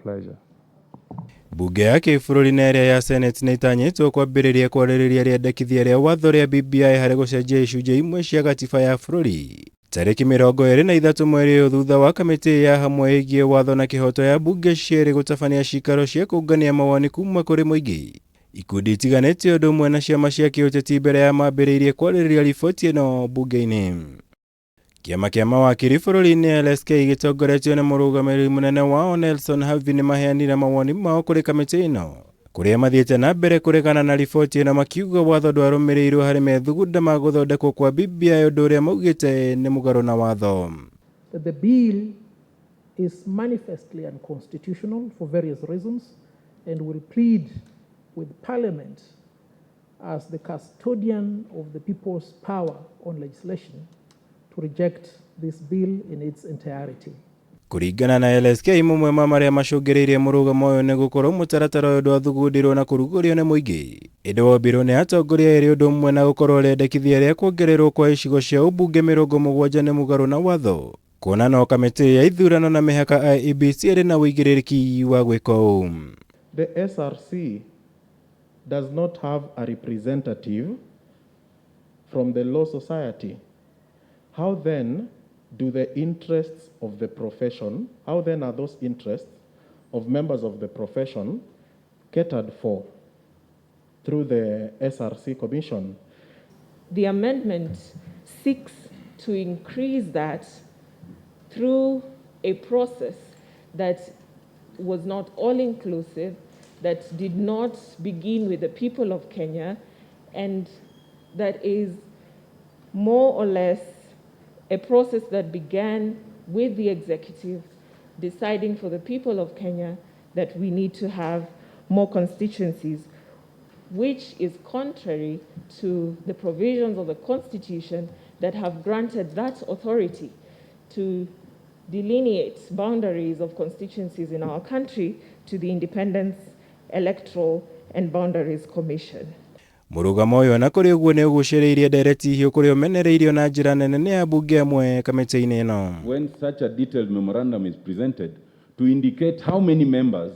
pleasure. Bunge ya kĩbũrũri na ĩrĩa ya Senate nĩitanyĩtwo kwambĩrĩria kwarĩrĩria rĩendekithia rĩa watho rĩa BBI harĩ gũcenjia icunjĩ imwe cia gatiba ya bũrũri. Tarĩki 23 mweri ũyũ thutha wa kamĩtĩ ya hamwe ĩgiĩ watho na kĩhoto ya bunge cierĩ gũtabania cikaro cia kũngania mawoni kuma kũrĩ mũingĩ. Ikundi itiganĩte ũndũ ũmwe na ciama cia kĩũteti mbere ya mambĩrĩirie kwarĩrĩria riboti ĩno bunge-inĩ. Kĩama kĩa mawakiri bũrũri-inĩ LSK gĩtongoretio nĩ mũrũgamĩrĩri mũnene wao Nelson Havi nĩmaheanire mawoni mao kũrĩ kamĩtĩ ĩno, kũrĩa mathiĩte na mbere kũregana na riboti ĩno makiuga watho ndwarũmĩrĩirwo harĩ methugunda ma gũthondekwo kwa BBI, ũndũ ũrĩa maugĩte nĩ mũgarũ na watho. The bill is manifestly unconstitutional for various reasons and will plead with Parliament as the custodian of the people's power on legislation to reject this bill in its entirety. Kũringana na LSK, mumwe ma marĩa macũngĩrĩirie mũrũgamo ũyũ nĩ gũkorwo mũtaratara ũyũ ndwathugundirwo na kũrugũrio nĩ mũingĩ. Ĩndĩ wombirwo nĩ atongoria erĩ ũndũ ũmwe na gũkorwo rĩendekithia rĩa kuongererwo kwa icigo cia ũmbunge 70 nĩ mũgarũ na watho. Kuona no kamĩtĩ ya ithurano na mĩhaka IEBC ĩrĩ na wĩigĩrĩrĩki wa gwĩka ũũ. The SRC does not have a representative from the Law Society. How then do the interests of the profession, how then are those interests of members of the profession catered for through the SRC Commission? The amendment seeks to increase that through a process that was not all-inclusive, that did not begin with the people of Kenya, and that is more or less a process that began with the executive deciding for the people of Kenya that we need to have more constituencies, which is contrary to the provisions of the Constitution that have granted that authority to delineate boundaries of constituencies in our country to the Independence Electoral and Boundaries Commission. Mũrũgamo ũyũ na kũrĩ ũguo nĩ ũgucĩrĩirie ndereti hiũ kũrĩa ũmenereirio na njĩra nene nĩ ambunge amwe kamĩtĩ-inĩ ĩno. When such a detailed memorandum is presented to indicate how many members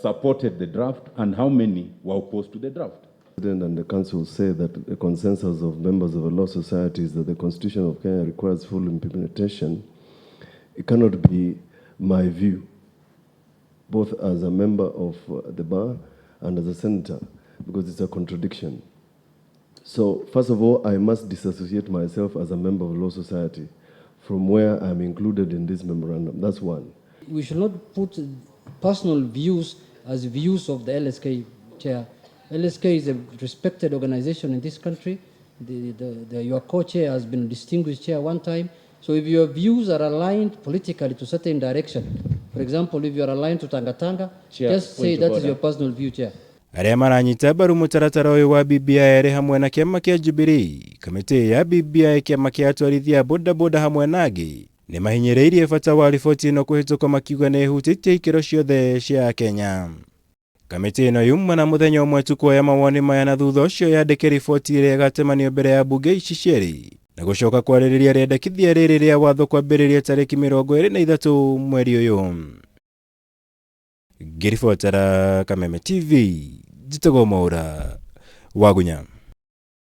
supported the draft and how many were opposed to the draft. The President and the Council say that the consensus of members of a law society is that the Constitution of Kenya requires full implementation. It cannot be my view, both as a member of the bar and as a senator, because it's a contradiction. So, first of all, I must disassociate myself as a member of a law society from where I'm included in this memorandum. That's one. We should not put personal views as views of the LSK chair. LSK is a respected organization in this country. Your co-chair has been a distinguished chair one time. So if your views are aligned politically to certain direction, for example, if you are aligned to Tangatanga, just say that is your personal view, chair. Arĩa maranyita mbaru mũtaratara ũyũ wa BBI arĩ hamwe na kĩama kĩa Jubilee, kamĩtĩ ya BBI, kĩama kĩa atwarithia bodaboda hamwe na angĩ, nĩ mahinyĩrĩirie bata wa riboti ĩno kũhĩtũka makiuga nĩ ĩhutĩtie ikĩro ciothe cia Kenya. Kamĩtĩ ĩno yuma na mũthenya ũmwe tu kuoya mawoni maya na thutha ũcio yandĩke riboti ĩrĩa ĩgatemanio mbere ya bunge ici cierĩ na gũcoka kwarĩrĩria rĩendekithia rĩrĩ rĩa watho kwambĩrĩria tarĩki 23 mweri ũyũ. Ngĩribotera Kameme TV, Njĩtagwo Mwaura Wagunya.